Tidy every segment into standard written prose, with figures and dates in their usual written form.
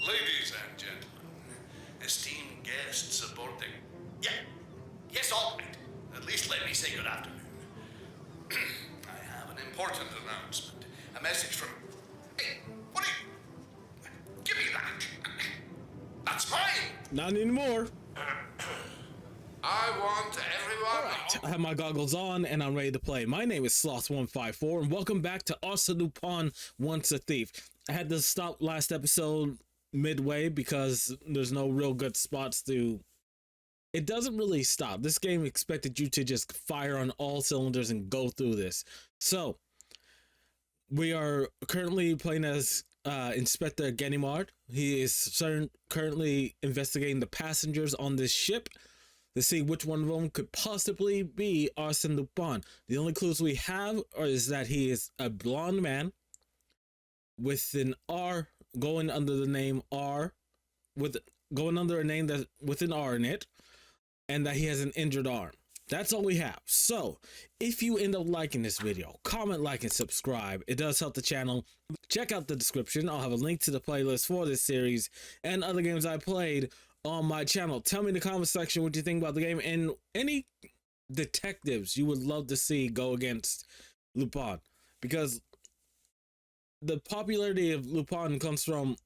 Ladies and gentlemen, esteemed guests aboard the... Yes, all right. At least let me say good afternoon. I have an important announcement. A message from... Hey, what are you... Give me that. That's mine. Not anymore. I want everyone... Alright, I have my goggles on and I'm ready to play. My name is Sloth154 and welcome back to Arsene Lupin Once a Thief. I had to stop last episode midway because there's no real good spots to... It doesn't really stop. This game expected you to just fire on all cylinders and go through this. So, we are currently playing as Inspector Ganimard. He is currently investigating the passengers on this ship to see which one of them could possibly be Arsene Lupin. The only clues we have is that he is a blonde man with an R going under the name R, going under a name that with an R in it, and that he has an injured arm. That's all we have. So, if you end up liking this video, comment, like, and subscribe. It does help the channel. Check out the description. I'll have a link to the playlist for this series and other games I played on my channel. Tell me in the comment section what you think about the game and any detectives you would love to see go against Lupin, because the popularity of Lupin comes from,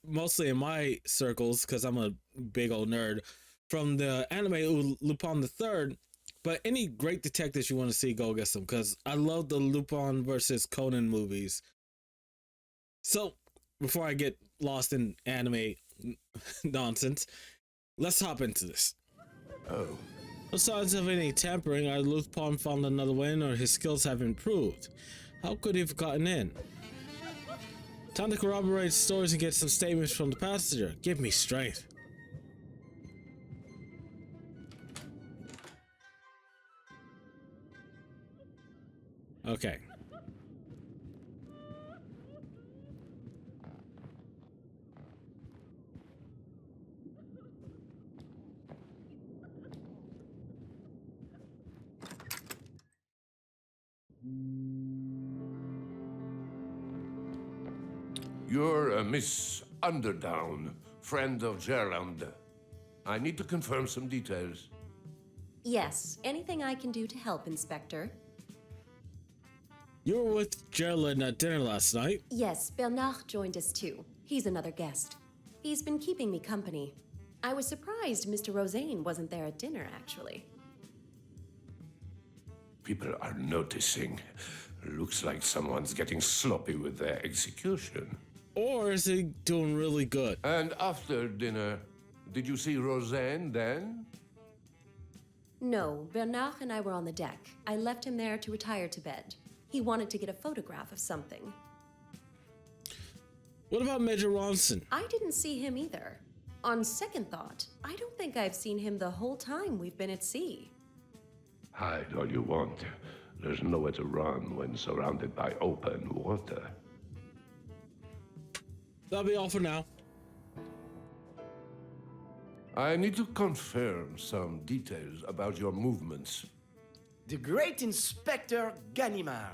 mostly in my circles because I'm a big old nerd, from the anime Lupin the Third. But any great detectives you want to see go against them, because I love the Lupin versus Conan movies. So before I get lost in anime nonsense, let's hop into this. Oh. No signs of any tampering. Either Lupin found another win or his skills have improved. How could he have gotten in? Time to corroborate stories and get some statements from the passenger. Give me strength. Okay. You're Miss Underdown, friend of Gerland. I need to confirm some details. Yes, anything I can do to help, Inspector. You were with Gerald at dinner last night. Yes, Bernard joined us too. He's another guest. He's been keeping me company. I was surprised Mr. Rosaine wasn't there at dinner, actually. People are noticing. Looks like someone's getting sloppy with their execution. Or is he doing really good? And after dinner, did you see Roseanne then? No, Bernard and I were on the deck. I left him there to retire to bed. He wanted to get a photograph of something. What about Major Ronson? I didn't see him either. On second thought, I don't think I've seen him the whole time we've been at sea. Hide all you want. There's nowhere to run when surrounded by open water. That'll be all for now. I need to confirm some details about your movements. The great Inspector Ganimard.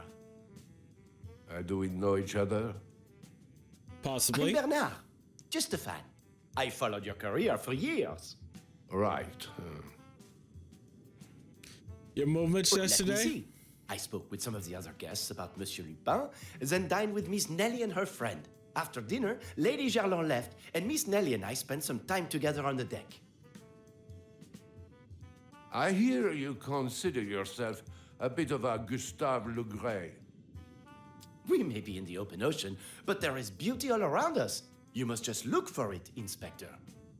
Do we know each other? Possibly. I'm Bernard, just a fan. I followed your career for years. Right. Your movements But let me yesterday? see. I spoke with some of the other guests about Monsieur Lupin, then dined with Miss Nellie and her friend. After dinner, Lady Gerland left, and Miss Nellie and I spent some time together on the deck. I hear you consider yourself a bit of a Gustave Le Gray. We may be in the open ocean, but there is beauty all around us. You must just look for it, Inspector.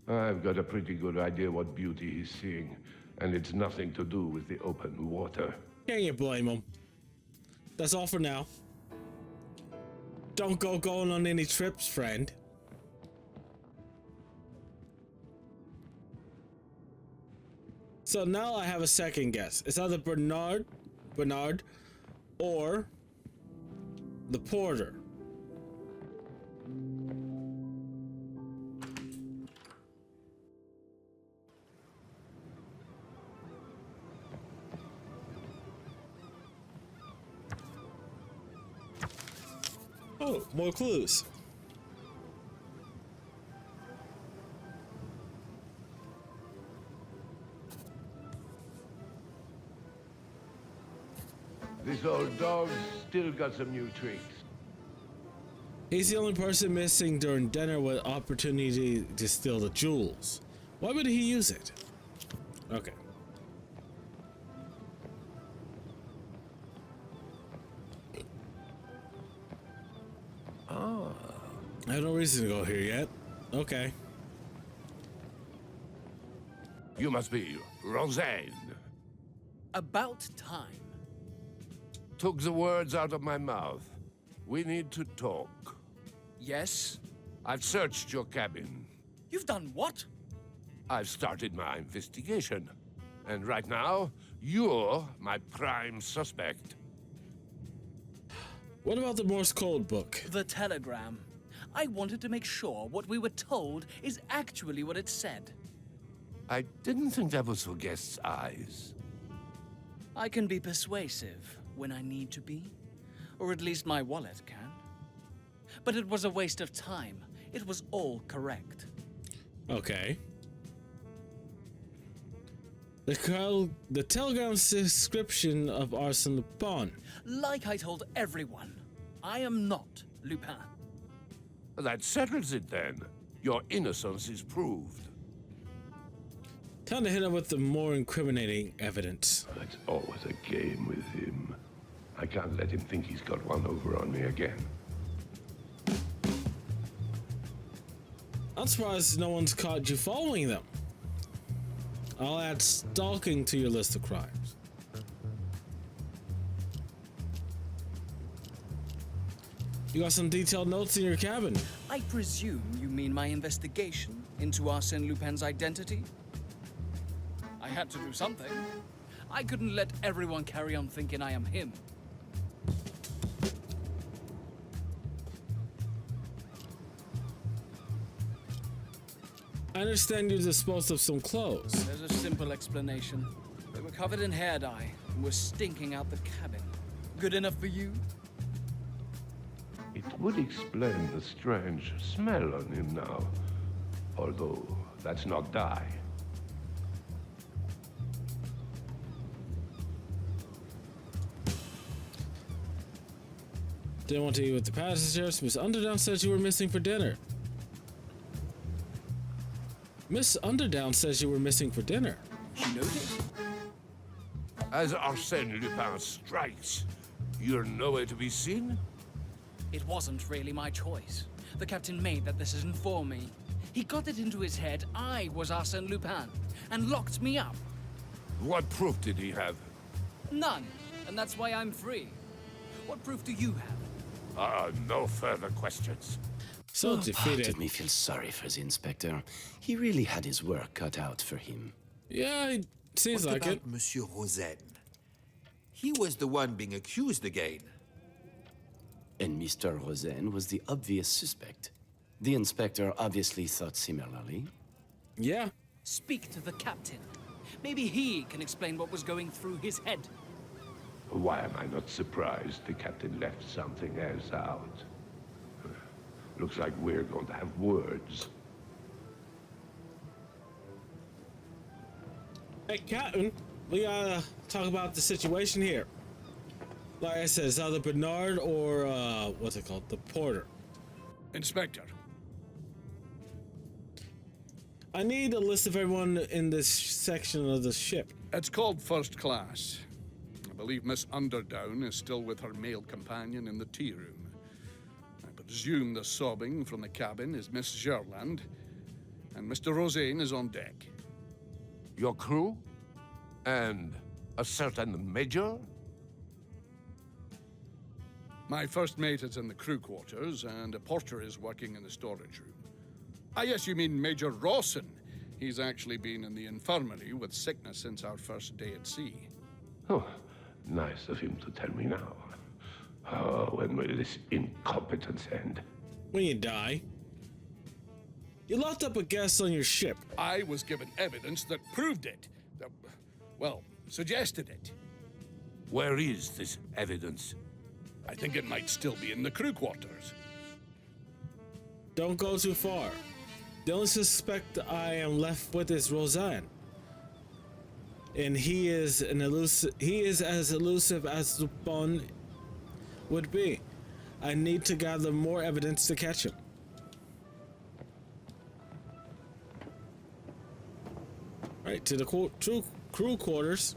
I've got a pretty good idea what beauty he's seeing, and it's nothing to do with the open water. Can't you blame him? That's all for now. Don't go going on any trips, friend. So now I have a second guess. It's either Bernard, or the porter. Oh, more clues. This old dog's still got some new tricks. He's the only person missing during dinner with opportunity to steal the jewels. Why would he use it? Okay. Ah. I have no reason to go here yet. Okay. You must be Roseanne. About time. Took the words out of my mouth. We need to talk. Yes? I've searched your cabin. You've done what? I've started my investigation. And right now, you're my prime suspect. What about the Morse code book? The telegram. I wanted to make sure what we were told is actually what it said. I didn't think that was for guests' eyes. I can be persuasive when I need to be. Or at least my wallet can. But it was a waste of time. It was all correct. Okay. The telegram's description of Arsene Lupin. Like I told everyone, I am not Lupin. That settles it then. Your innocence is proved. Time to hit him with the more incriminating evidence. It's always a game with him. I can't let him think he's got one over on me again. I'm surprised no one's caught you following them. I'll add stalking to your list of crimes. You got some detailed notes in your cabin. I presume you mean my investigation into Arsene Lupin's identity? I had to do something. I couldn't let everyone carry on thinking I am him. I understand you disposed of some clothes. There's a simple explanation. They were covered in hair dye and were stinking out the cabin. Good enough for you? It would explain the strange smell on him now. Although, that's not dye. Didn't want to eat with the passengers. Miss Underdown says you were missing for dinner. Miss Underdown says you were missing for dinner. She noticed? As Arsène Lupin strikes, you're nowhere to be seen? It wasn't really my choice. The captain made that decision for me. He got it into his head I was Arsène Lupin and locked me up. What proof did he have? None, and that's why I'm free. What proof do you have? No further questions. So Part defeated. of me feels sorry for the inspector. He really had his work cut out for him. Yeah, it seems What like about it. Monsieur Rosen? He was the one being accused again. And Mr. Rosen was the obvious suspect. The inspector obviously thought similarly. Yeah. Speak to the captain. Maybe he can explain what was going through his head. Why am I not surprised the captain left something else out? Looks like we're going to have words. Hey, Captain, we gotta talk about the situation here. Like I said, it's either Bernard or, what's it called? The porter. Inspector, I need a list of everyone in this section of the ship. it's called first class. I believe Miss Underdown is still with her male companion in the tea room. I presume the sobbing from the cabin is Miss Gerland, and Mr. Rosen is on deck. Your crew? And a certain major? My first mate is in the crew quarters, and a porter is working in the storage room. Ah, yes, you mean Major Rawson. He's actually been in the infirmary with sickness since our first day at sea. Oh, nice of him to tell me now. Oh, when will this incompetence end? When you die. You locked up a guest on your ship. I was given evidence that proved it. Well, suggested it. Where is this evidence? I think it might still be in the crew quarters. Don't go too far. The only suspect I am left with is Roseanne. and he is as elusive as Lupin would be. I need to gather more evidence to catch him. Right, to the crew quarters.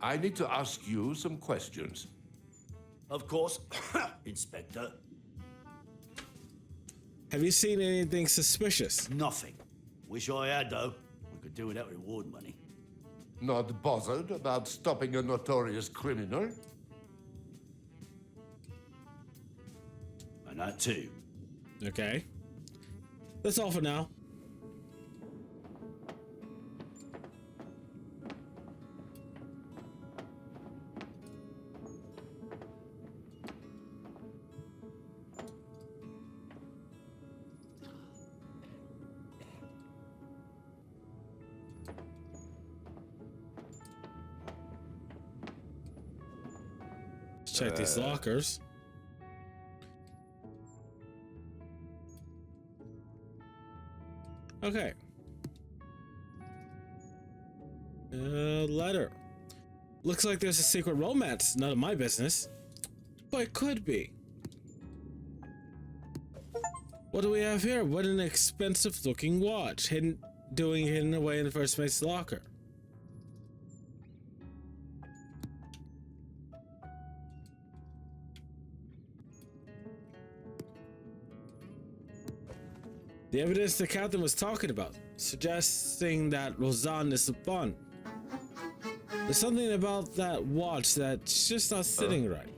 I need to ask you some questions. Of course, Inspector. Have you seen anything suspicious? Nothing. Wish I had, though. We could do without reward money. Not bothered about stopping a notorious criminal? And that too. Okay. That's all for now. Let's check these lockers. Okay. Letter. Looks like there's a secret romance. None of my business. But it could be. What do we have here? What an expensive looking watch. Hidden away in the first mate's locker. The evidence the captain was talking about, suggesting that Roseanne is Lupin. There's something about that watch that's just not sitting right.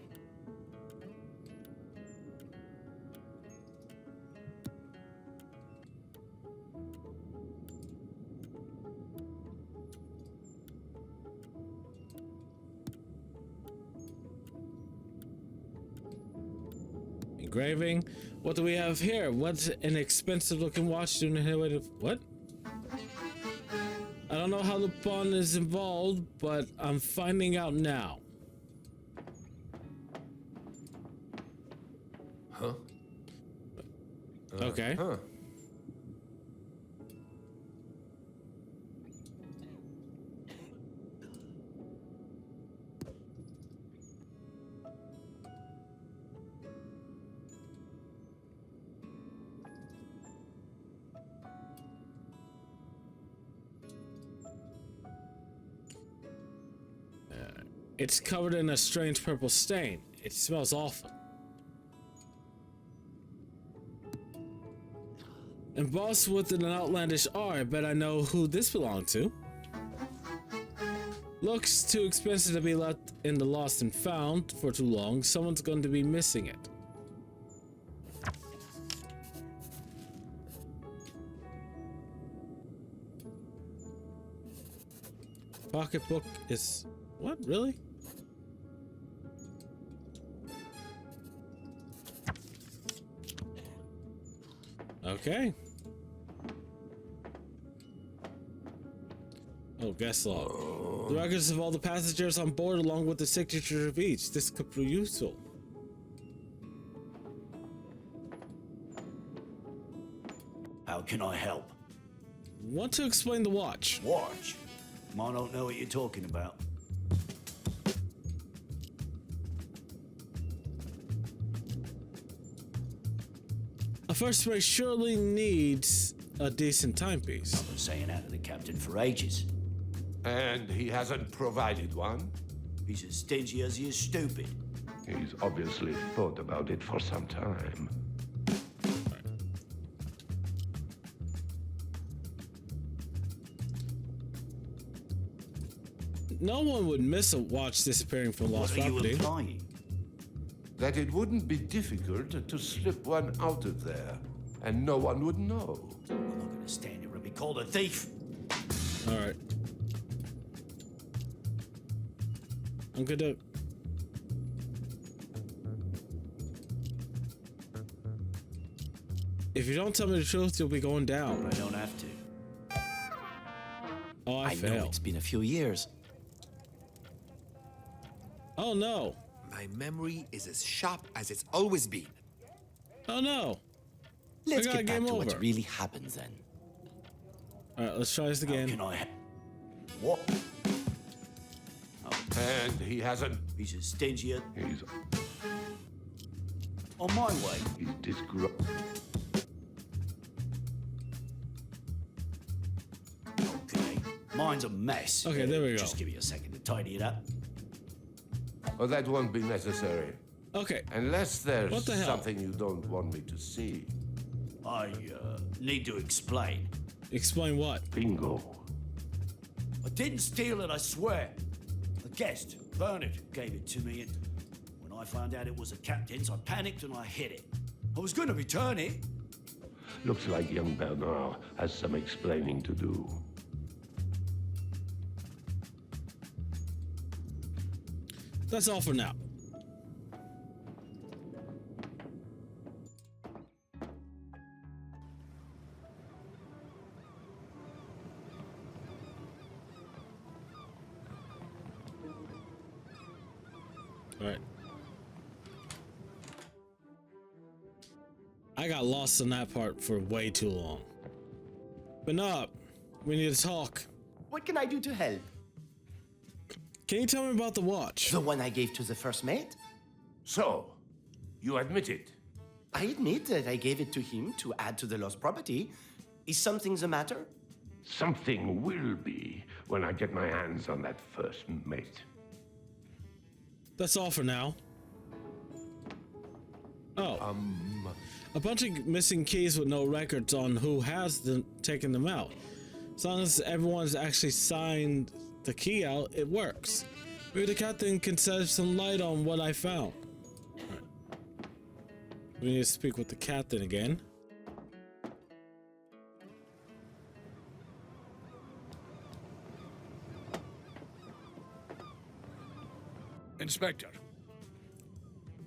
Engraving. What do we have here? What's an expensive looking watch doing here? What? I don't know how Lupin is involved, but I'm finding out now. Huh? Okay. Huh. It's covered in a strange purple stain. It smells awful. Embossed with an outlandish R, I bet I know who this belonged to. Looks too expensive to be left in the lost and found for too long. Someone's going to be missing it. Pocketbook is... what? Really? Okay. Oh, guest log. The records of all the passengers on board along with the signature of each. This could be useful. How can I help? Want to explain the watch? Watch? I don't know what you're talking about. A first rate surely needs a decent timepiece. I've been saying that to the captain for ages. And he hasn't provided one? He's as stingy as he is stupid. He's obviously thought about it for some time. No one would miss a watch disappearing from lost What are you property. implying? That it wouldn't be difficult to slip one out of there, and no one would know. I'm not gonna stand here and be called a thief. All right. I'm gonna... if you don't tell me the truth, you'll be going down. I don't have to. Oh, I know failed. it's been a few years. Oh no. My memory is as sharp as it's always been. Oh no. Let's got get back game to over. what really happened then. Alright, let's try this How again. can I... What? And he hasn't. He's as stingy as... He's On my way. Okay. Mine's a mess. Okay, there we go. Just give me a second to tidy it up. Oh, that won't be necessary. Okay, Unless there's What the hell? something you don't want me to see. I need to explain. explain what? Bingo. I didn't steal it, I swear. A guest, Bernard, gave it to me, and when I found out it was a captain's, I panicked and I hid it. I was going to return it. Looks like young Bernard has some explaining to do. That's all for now. Alright. I got lost in that part for way too long. But no, we need to talk. What can I do to help? Can you tell me about the watch? The one I gave to the first mate? So, you admit it? I admit that I gave it to him to add to the lost property. Is something the matter? Something will be when I get my hands on that first mate. That's all for now. Oh. A bunch of missing keys with no records on who has taken them out. As long as everyone's actually signed the key out, it works. Maybe the captain can shed some light on what I found. Alright. We need to speak with the captain again. Inspector,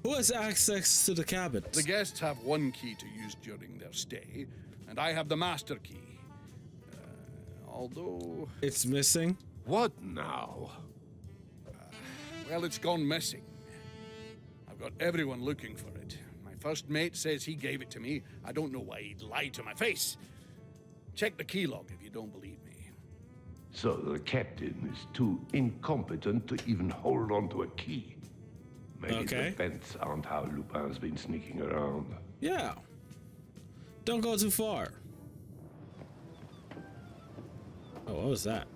Who has access to the cabins? the guests have one key to use during their stay, and I have the master key. Although, It's missing. What now? well, it's gone missing. I've got everyone looking for it. My first mate says he gave it to me. I don't know why he'd lie to my face. Check the key log if you don't believe me. So the captain is too incompetent to even hold on to a key. Maybe Okay. the vents aren't how Lupin's been sneaking around. Yeah. Don't go too far. Oh, what was that?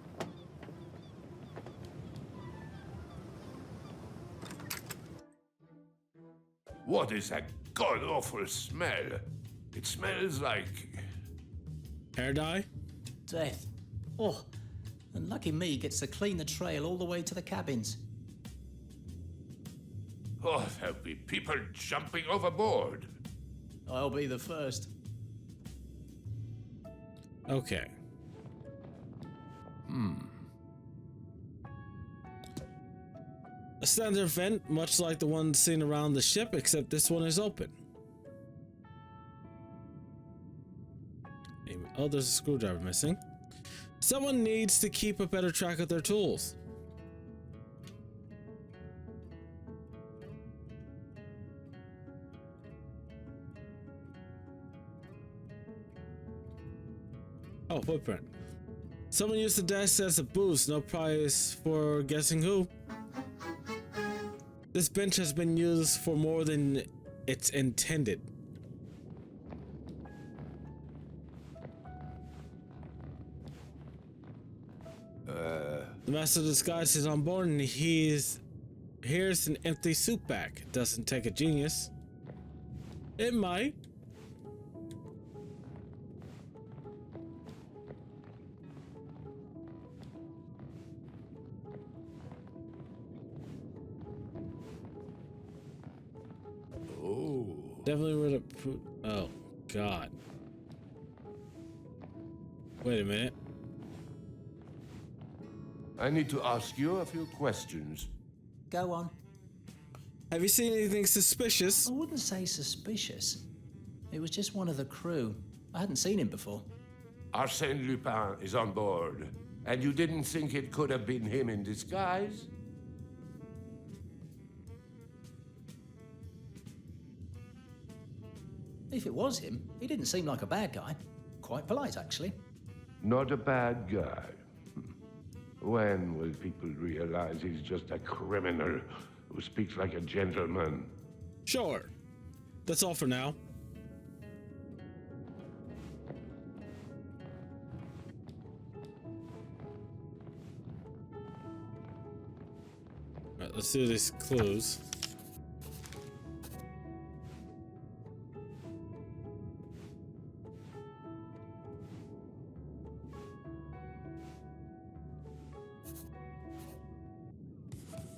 What is that god-awful smell? It smells like... Hair dye? Death. Oh, and lucky me gets to clean the trail all the way to the cabins. Oh, there'll be people jumping overboard. I'll be the first. Okay. A standard vent, much like the one seen around the ship, except this one is open. Oh, there's a screwdriver missing. Someone needs to keep a better track of their tools. Oh, footprint. Someone used the desk as a boost, no prize for guessing who. This bench has been used for more than it's intended. The master of disguise is on board and here's an empty suit bag. Doesn't take a genius. It might. Definitely would have put. Oh, God. Wait a minute. I need to ask you a few questions. Go on. Have you seen anything suspicious? I wouldn't say suspicious. It was just one of the crew. I hadn't seen him before. Arsene Lupin is on board, and you didn't think it could have been him in disguise? If it was him, he didn't seem like a bad guy. Quite polite, actually. Not a bad guy. When will people realize he's just a criminal who speaks like a gentleman? Sure. That's all for now. Alright, let's do these clues.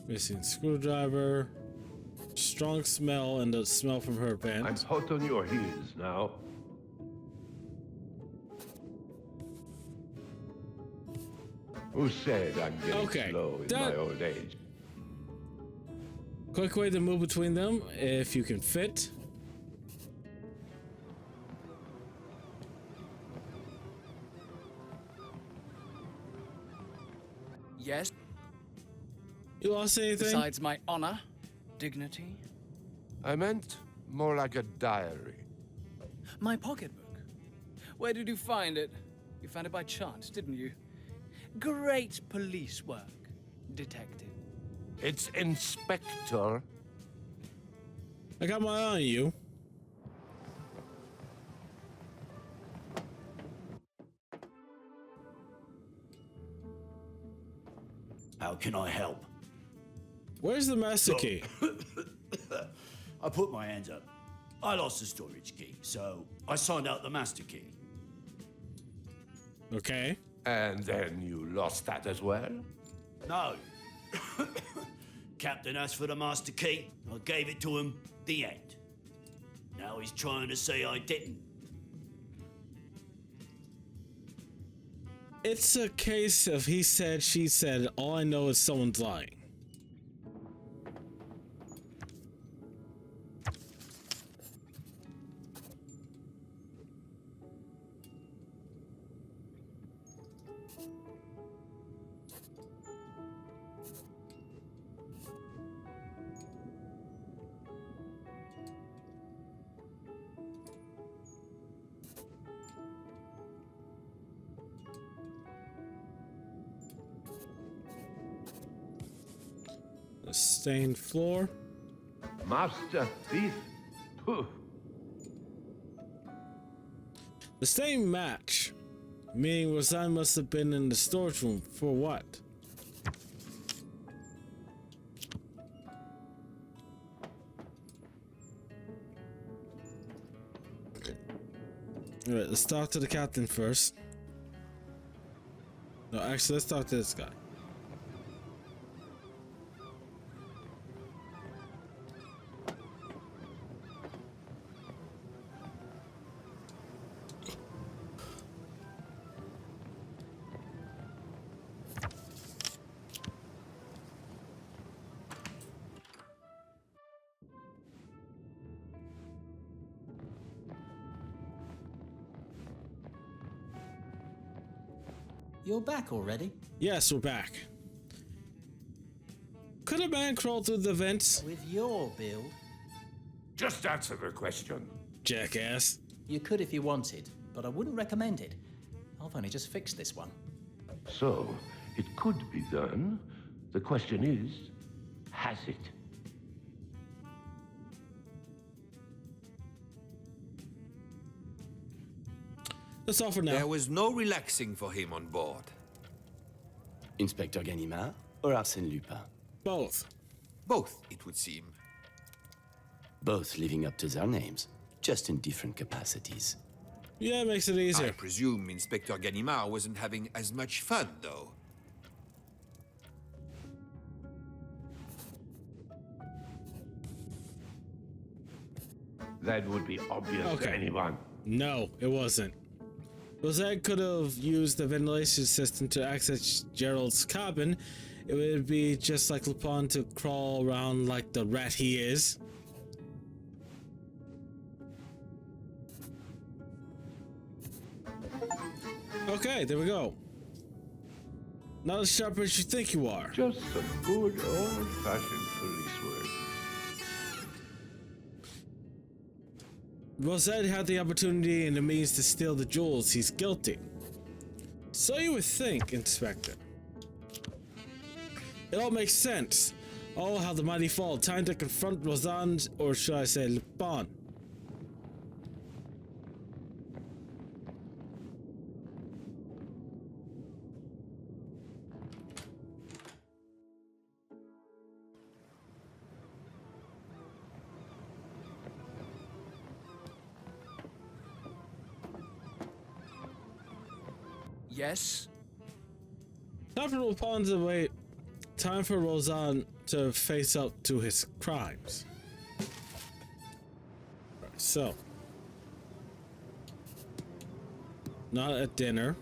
Missing screwdriver. Strong smell and the smell from her I'm pants. hot on your heels now. Who said I'm getting Okay, slow in my old age? Quick way to move between them if you can fit. Yes, You lost anything? besides my honor, dignity, I meant more like a diary. my pocketbook. Where did you find it? You found it by chance, didn't you? Great police work, detective. It's Inspector. I got my eye on you. How can I help? Where's the master key? I put my hands up. I lost the storage key, so I signed out the master key. Okay. And then you lost that as well? No. Captain asked for the master key. I gave it to him. The end. Now he's trying to say I didn't. It's a case of he said, she said. All I know is someone's lying. A stained floor. Master thief? Pooh. The same match. Meaning Roseanne must have been in the storage room for what? Alright, let's talk to the captain first. No, actually, let's talk to this guy. You're back already? Yes, we're back. Could a man crawl through the vents? With your build? Just answer the question. Jackass. You could if you wanted, but I wouldn't recommend it. I've only just fixed this one. So, it could be done. The question is, has it? That's all for now. There was no relaxing for him on board. Inspector Ganimard or Arsene Lupin? Both. Both, it would seem. Both living up to their names, just in different capacities. Yeah, it makes it easier. I presume Inspector Ganimard wasn't having as much fun, though. That would be obvious to anyone. No, it wasn't. Roseanne could have used the ventilation system to access Gerald's cabin. It would be just like Lupin to crawl around like the rat he is. Okay, there we go. Not as sharp as you think you are. Just some good old-fashioned police work. Rosette had the opportunity and the means to steal the jewels. He's guilty. So you would think, Inspector. It all makes sense. Oh, how the mighty fall. Time to confront Roseanne, or should I say Lupin. Yes? Time for Lupin to wait. Time for Roseanne to face up to his crimes. Right, so, not at dinner.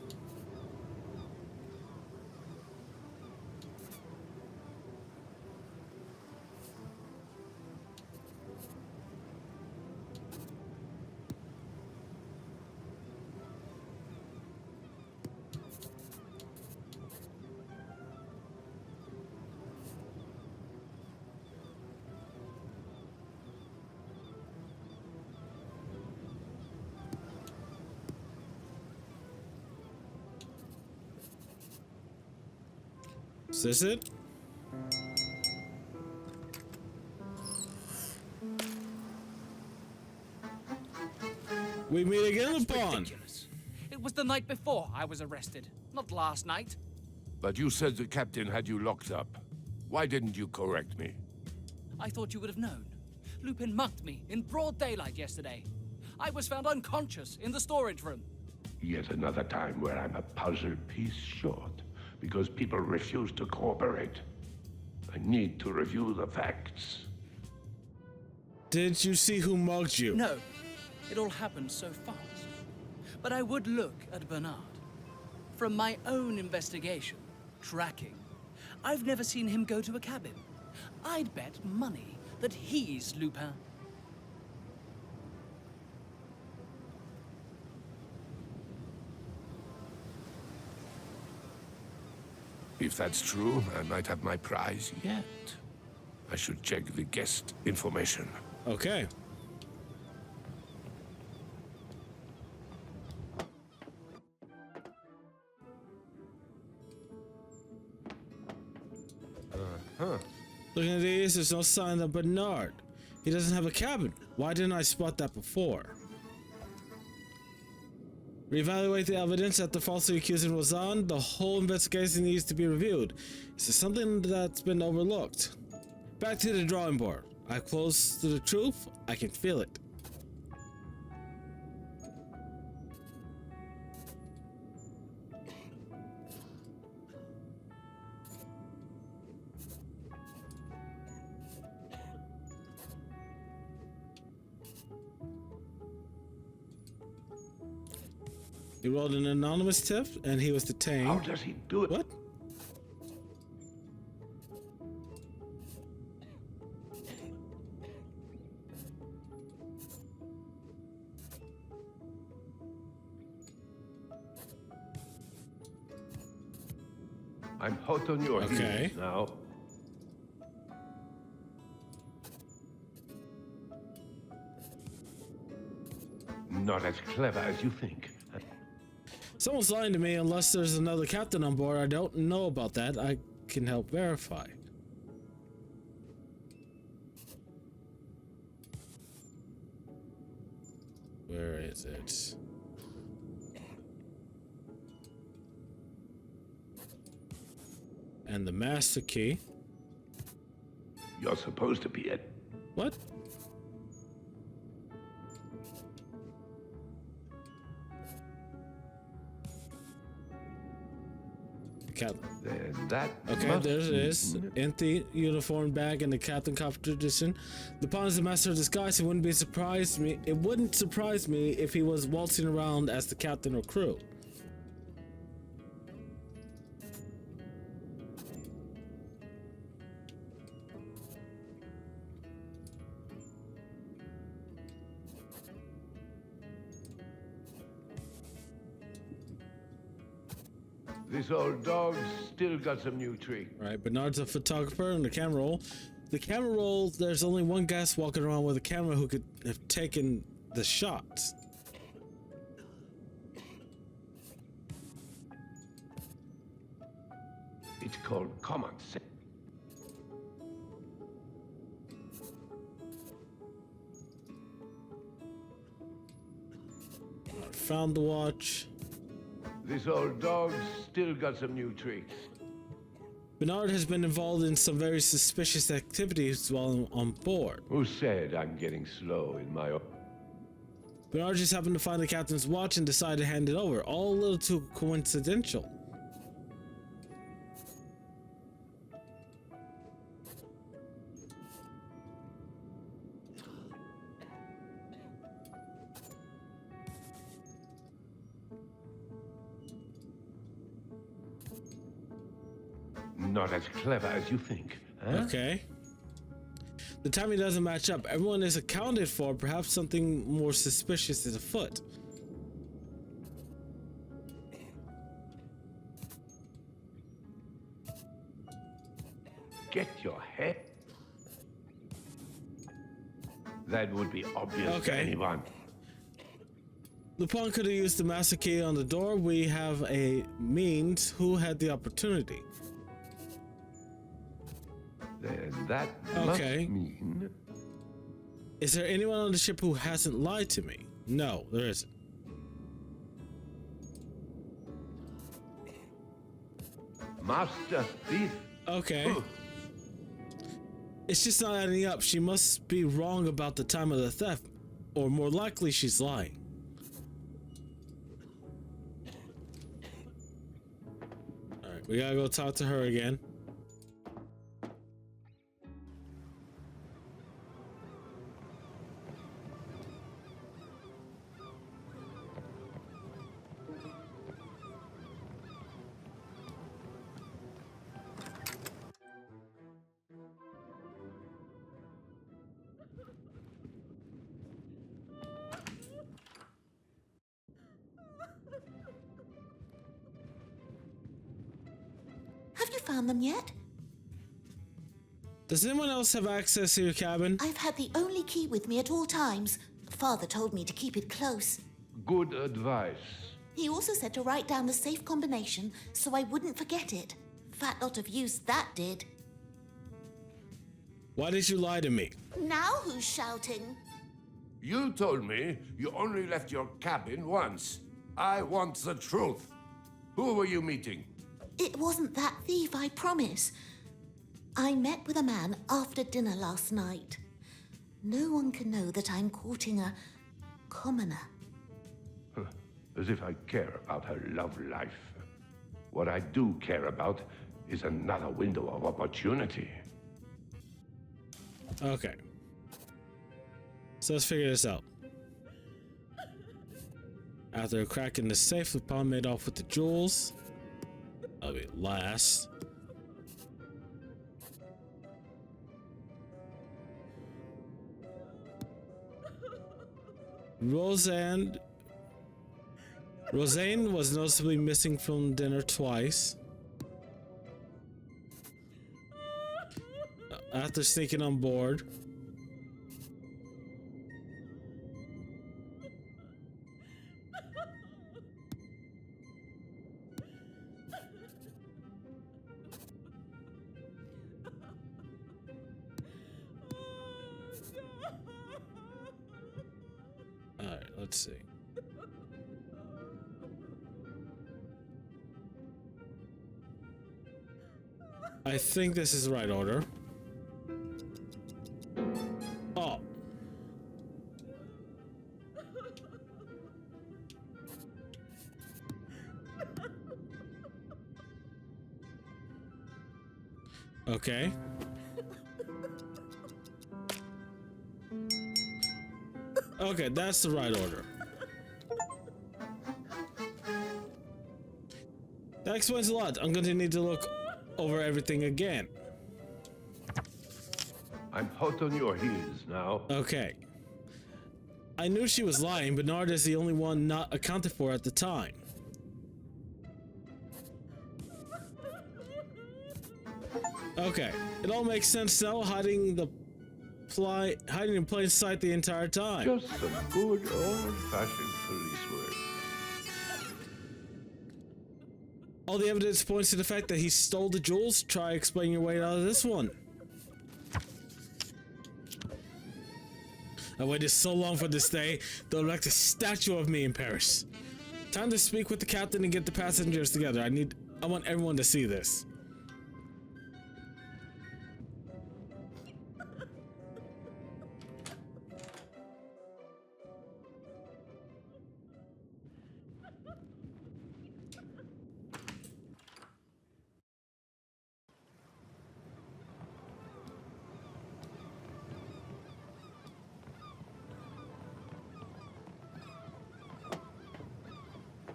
Is this it? We meet again, Lupin. Ridiculous. It was the night before I was arrested, not last night. But you said the captain had you locked up. Why didn't you correct me? I thought you would have known. Lupin mugged me in broad daylight yesterday. I was found unconscious in the storage room. Yet another time where I'm a puzzle piece short, because people refuse to cooperate. I need to review the facts. Did you see who mugged you? No, it all happened so fast. But I would look at Bernard. From my own investigation, tracking, I've never seen him go to a cabin. I'd bet money that he's Lupin. If that's true, I might have my prize yet. I should check the guest information. Okay. Looking at these, there's no sign of Bernard. He doesn't have a cabin. Why didn't I spot that before? Reevaluate the evidence after falsely accusing Roseanne. The whole investigation needs to be reviewed. Is there something that's been overlooked? Back to the drawing board. I'm close to the truth. I can feel it. He wrote an anonymous tip, and he was detained. How does he do it? What? I'm hot on your Okay. heels now. Not as clever as you think. Someone's lying to me unless there's another captain on board. I don't know about that. I can help verify. Where is it? And the master key. You're supposed to be it. What? Then that Okay, must there it is. mean- Empty uniform bag and the captain tradition. Lupin is the master of disguise. It wouldn't surprise me if he was waltzing around as the captain or crew. This old dog's still got some new tricks. Right, Bernard's a photographer and the camera roll. The camera roll, there's only one guest walking around with a camera who could have taken the shots. It's called common sense. Found the watch. This old dog's still got some new tricks. Bernard has been involved in some very suspicious activities while on board. Who said I'm getting slow in my... Bernard just happened to find the captain's watch and decided to hand it over. All a little too coincidental. Not as clever as you think, huh? Okay. The timing doesn't match up. Everyone is accounted for. Perhaps something more suspicious is afoot. Get your head. That would be obvious to anyone. Lupin could have used the master key on the door. We have a means. Who had the opportunity? Then that must mean... Is there anyone on the ship who hasn't lied to me? No, there isn't. Master thief. Okay. It's just not adding up. She must be wrong about the time of the theft, or more likely she's lying. Alright, we gotta go talk to her again. Have you found them yet? Does anyone else have access to your cabin? I've had the only key with me at all times. Father told me to keep it close. Good advice. He also said to write down the safe combination so I wouldn't forget it. Fat lot of use that did. Why did you lie to me? Now who's shouting? You told me you only left your cabin once. I want the truth. Who were you meeting? It wasn't that thief, I promise. I met with a man after dinner last night. No one can know that I'm courting a commoner. As if I care about her love life. What I do care about is another window of opportunity. Okay. So let's figure this out. After cracking the safe, Lupin made off with the jewels. That'll be last. Roseanne was noticeably missing from dinner twice. After sneaking on board. Alright, let's see. I think this is the right order. Oh. Okay. Okay, that's the right order. That explains a lot. I'm going to need to look over everything again. I'm hot on your heels now. Okay. I knew she was lying. Bernard is the only one not accounted for at the time. Okay. It all makes sense now. Hiding the hiding in plain sight the entire time. Just some good old-fashioned police work. All the evidence points to the fact that he stole the jewels. Try explaining your way out of this one. I waited so long for this day, they'll erect a statue of me in Paris. Time to speak with the captain and get the passengers together. I want everyone to see this.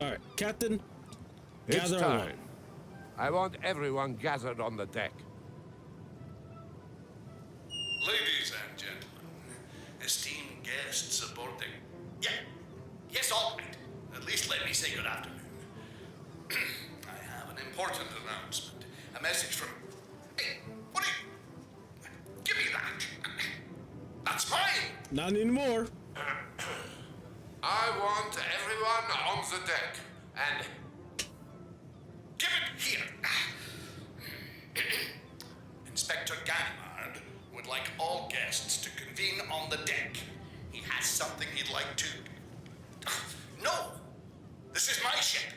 Alright, Captain, It's gather time. around. I want everyone gathered on the deck. Ladies and gentlemen, esteemed guests boarding. Yeah, yes, all right. At least let me say good afternoon. I have an important announcement. A message from... Hey, what are you... Give me that. That's mine. Not anymore. I want everyone on the deck, and Give it here. Inspector Ganimard would like all guests to convene on the deck. He has something he'd like to... No! This is my ship.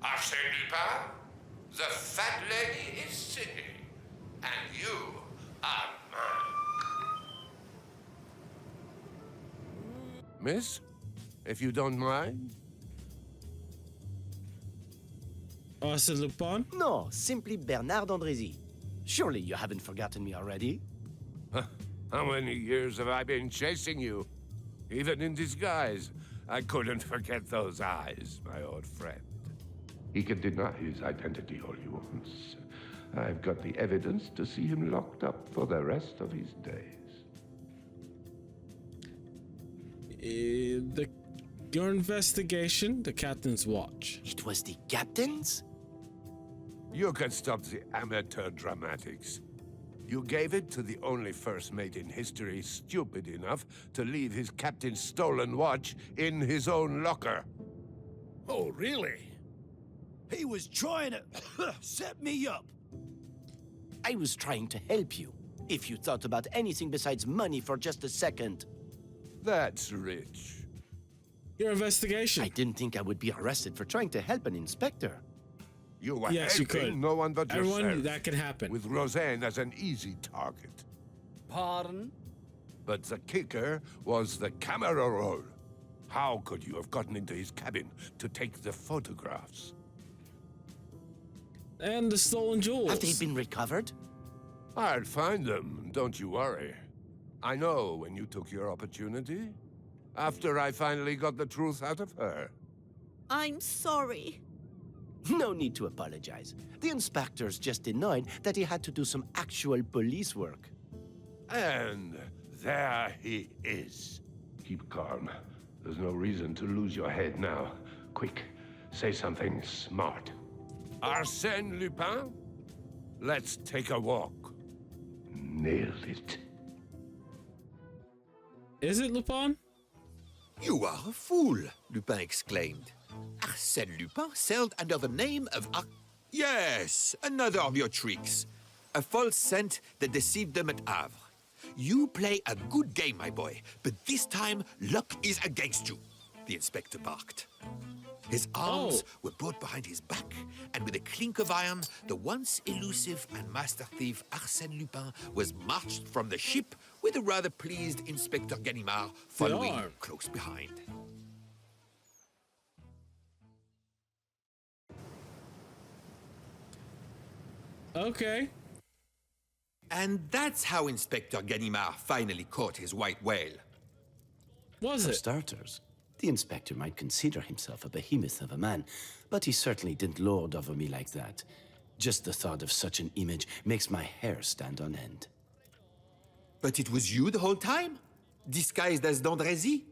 Arsene Lupin, the fat lady is singing, and you are mine. Miss, if you don't mind. Arsene Lupin? No, simply Bernard Andrézy. Surely you haven't forgotten me already? How many years have I been chasing you? Even in disguise, I couldn't forget those eyes, my old friend. He can deny his identity all he wants. I've got the evidence to see him locked up for the rest of his days. Your investigation, the captain's watch. It was the captain's? You can stop the amateur dramatics. You gave it to the only first mate in history stupid enough to leave his captain's stolen watch in his own locker. Oh, really? He was trying to set me up. I was trying to help you. If you thought about anything besides money for just a second. That's rich. Your investigation. I didn't think I would be arrested for trying to help an inspector. You were Yes, you helping could. no one but Everyone, yourself. that can happen. With Roseanne as an easy target. Pardon? But the kicker was the camera roll. How could you have gotten into his cabin to take the photographs? And the stolen jewels. Have they been recovered? I'll find them, don't you worry. I know when you took your opportunity. After I finally got the truth out of her. I'm sorry. No need to apologize. The inspector's just annoyed that he had to do some actual police work. And there he is. Keep calm. There's no reason to lose your head now. Quick, say something smart. Arsène Lupin? Let's take a walk. Nailed it. Is it Lupin? You are a fool, Lupin exclaimed. Arsène Lupin sailed under the name of Yes, another of your tricks. A false scent that deceived them at Havre. You play a good game, my boy, but this time luck is against you, the inspector barked. His arms were brought behind his back, and with a clink of iron, the once elusive and master thief Arsène Lupin was marched from the ship with a rather pleased Inspector Ganimard following close behind. Okay. And that's how Inspector Ganimard finally caught his white whale. Was For it? starters, the inspector might consider himself a behemoth of a man, but he certainly didn't lord over me like that. Just the thought of such an image makes my hair stand on end. But it was you the whole time? Disguised as D'Andrézy?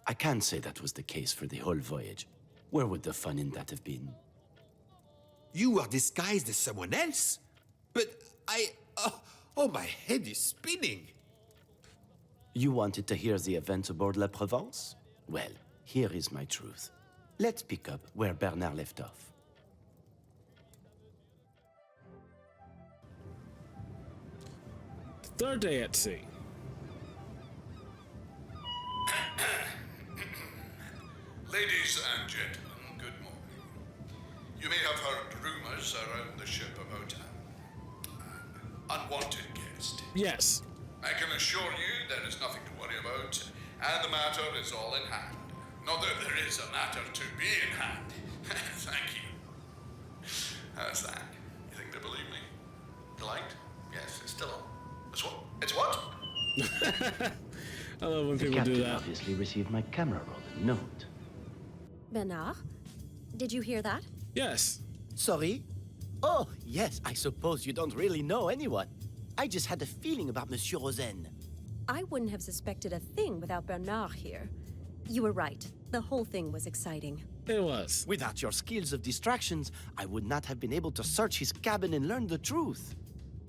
I can't say that was the case for the whole voyage. Where would the fun in that have been? You were disguised as someone else? But Oh, my head is spinning. You wanted to hear the events aboard La Provence? Well, here is my truth. Let's pick up where Bernard left off. Third day at sea. Ladies and gentlemen, good morning. You may have heard rumors around the ship about an unwanted guest. Yes. I can assure you there is nothing to worry about, and the matter is all in hand. Not that there is a matter to be in hand. Thank you. How's that? You think they believe me? The light? Yes, it's still on. It's what? It's what? I love when The people do captain that. obviously received my camera roll and note. Bernard, did you hear that? Yes. Sorry? Oh, yes, I suppose you don't really know anyone. I just had a feeling about Monsieur Rosen. I wouldn't have suspected a thing without Bernard here. You were right. The whole thing was exciting. It was. Without your skills of distractions, I would not have been able to search his cabin and learn the truth.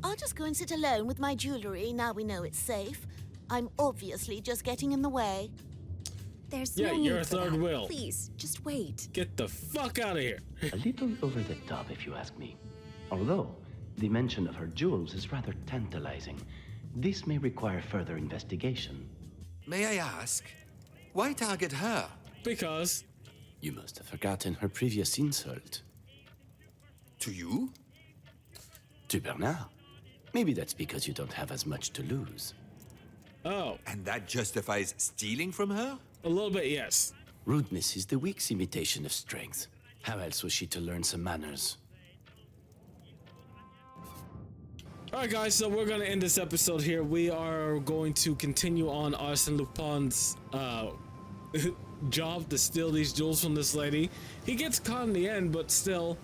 I'll just go and sit alone with my jewelry now we know it's safe. I'm obviously just getting in the way. There's Yeah, no need you're a for third that. wheel. Please, just wait. Get the fuck out of here. A little over the top, if you ask me. Although, the mention of her jewels is rather tantalizing. This may require further investigation. May I ask, why target her? Because You must have forgotten her previous insult. To you? To Bernard. Maybe that's because you don't have as much to lose. oh, And that justifies stealing from her? a little bit, yes. Rudeness is the weak's imitation of strength. How else was she to learn some manners? Alright guys, so we're gonna end this episode here. We are going to continue on Arsene Lupin's job to steal these jewels from this lady. He gets caught in the end, but still,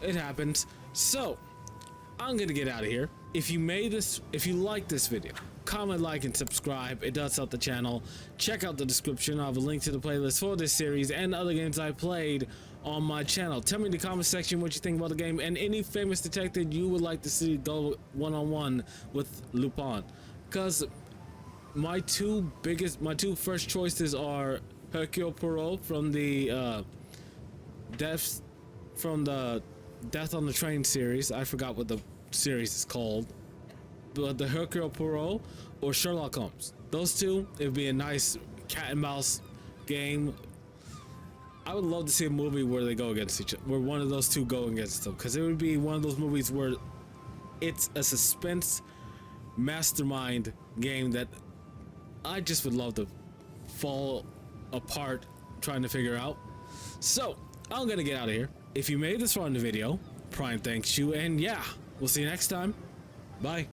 it happens. So, I'm gonna get out of here. If you like this video, comment, like, and subscribe. It does help the channel. Check out the description. I have a link to the playlist for this series and other games I played on my channel. Tell me in the comment section what you think about the game and any famous detective you would like to see go one-on-one with Lupin. Because my two first choices are Hercule Poirot from the Death on the Train series. I forgot what the series is called. But the Hercule Poirot or Sherlock Holmes. Those two, it'd be a nice cat and mouse game. I would love to see a movie where they go against each other, where one of those two go against them, because it would be one of those movies where it's a suspense mastermind game that I just would love to fall apart trying to figure out. So, I'm gonna get out of here. If you made this far in the video, Prime thanks you, and yeah, we'll see you next time. Bye.